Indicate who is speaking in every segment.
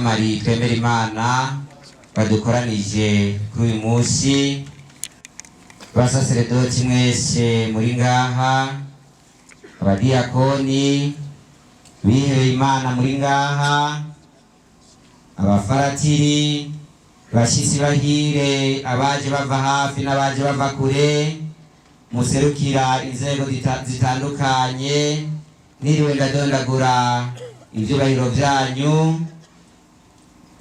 Speaker 1: Marie twemera Imana badukoranije kuri uyu munsi, basaseredoti mwese muri ngaha, abadiyakoni bihebeye Imana muri ngaha, abafaratiri, bashitsi bahire, abaje bava hafi n'abaje bava kure, muserukira inzego zitandukanye, niriwe ndadondagura ivyubahiro vyanyu,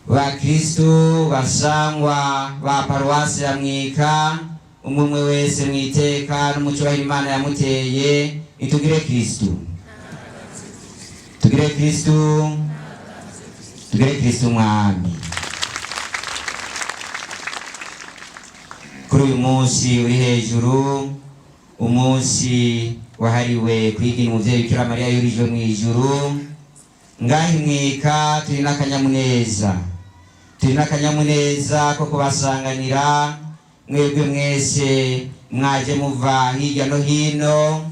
Speaker 1: ba Kristu basangwa ba paruwasi ya Mwika, umwe wese mwiteka n'umucubahiro Imana yamuteye, itugire Kristu, tugire Kristu, tugire Kristu mwami. Kuri uyu munsi uri hejuru, umunsi wahariwe kwigina umuvyeyi Bikira Mariya yurijwe mw'ijuru, ngahi Mwika turi n'akanyamuneza ko kubasanganira mwebwe mwese mwaje muva hirya no hino,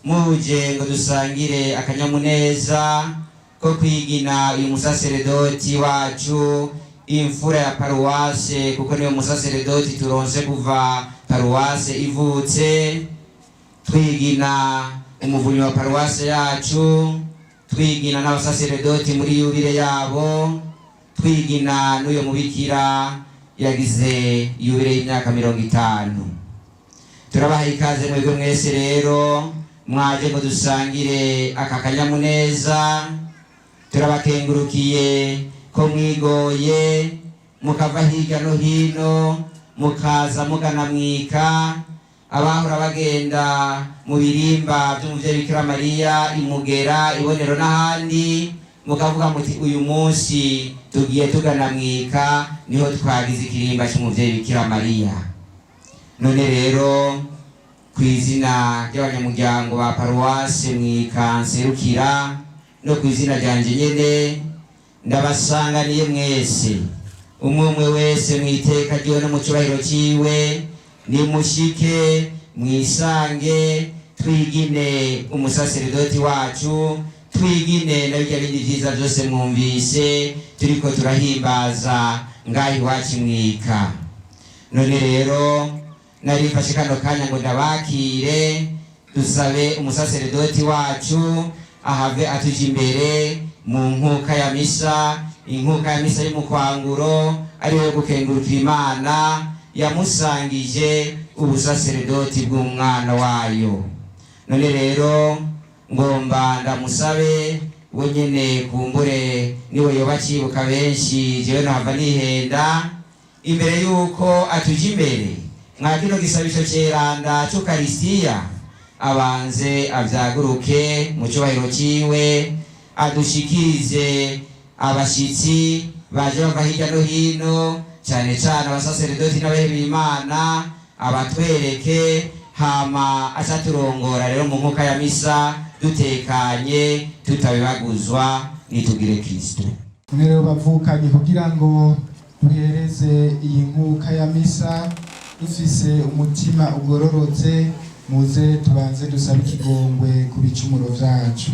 Speaker 1: muje ngo dusangire akanyamuneza ko kwigina uyu musaseredoti wacu, imfura ya paruwase, kuko niyo musaseredoti turonse kuva paruwase ivutse, twigina umuvunyi wa paruwase yacu, twigina n'abasaseredoti muri yubile yabo, twigina n'uyo mubikira yagize yubile y'imyaka 50. Turabaha ikaze mwebwe mwese rero mwaje ngo dusangire aka kanyamuneza. Turabakengurukiye ko mwigoye mukava hirya no hino mukaza mugana Mwika, abahora bagenda mu birimba by'umuvyeyi Bikira Mariya, Imugera, Ibonero n'ahandi, mukavuga muti uyu munsi tugiye tugana Mwika, niho twagize ikirimba cy'umuvyeyi Bikira Mariya. None rero kw'izina ry'abanyamuryango ba paruwase Mwika nserukira, no kw'izina ryanje nyene, ndabasanganiye mwese, umwe wese mwiteka ryiwe no mu cubahiro ciwe, nimushike mwisange, twigine umusaseredoti wacu, twigine na birya bindi vyiza vyose mwumvise turiko turahimbaza ngahi iwacu Mwika. None rero narifashe kano kanya ngo ndabakire, dusabe umusaseredoti wacu ahave atuja imbere mu nkuka ya misa, inkuka ya misa y'umukwanguro, ariwe gukengurukira Imana yamusangije ubusaseredoti bw'umwana wayo. None rero ngomba ndamusabe we nyene, kumbure niwe yoba cibuka benshi, jewe ntava nihenda, imbere yuko atuja imbere mwa kino gisabisho ceranda c'Ukaristiya, abanze avyaguruke mu cubahiro ciwe, adushikirize abashitsi baje bava hirya no hino, cane cane abasaseredoti n'abahebeye Imana, abatwereke, hama acaturongora rero mu nkuka ya misa dutekanye tutabibaguzwa, nitugire Kristo.
Speaker 2: Rero bavukanye kugira ngo duhereze iyi nkuka ya misa dufise umutima ugororotse, muze tubanze dusabe ikigongwe ku bicumuro vyacu.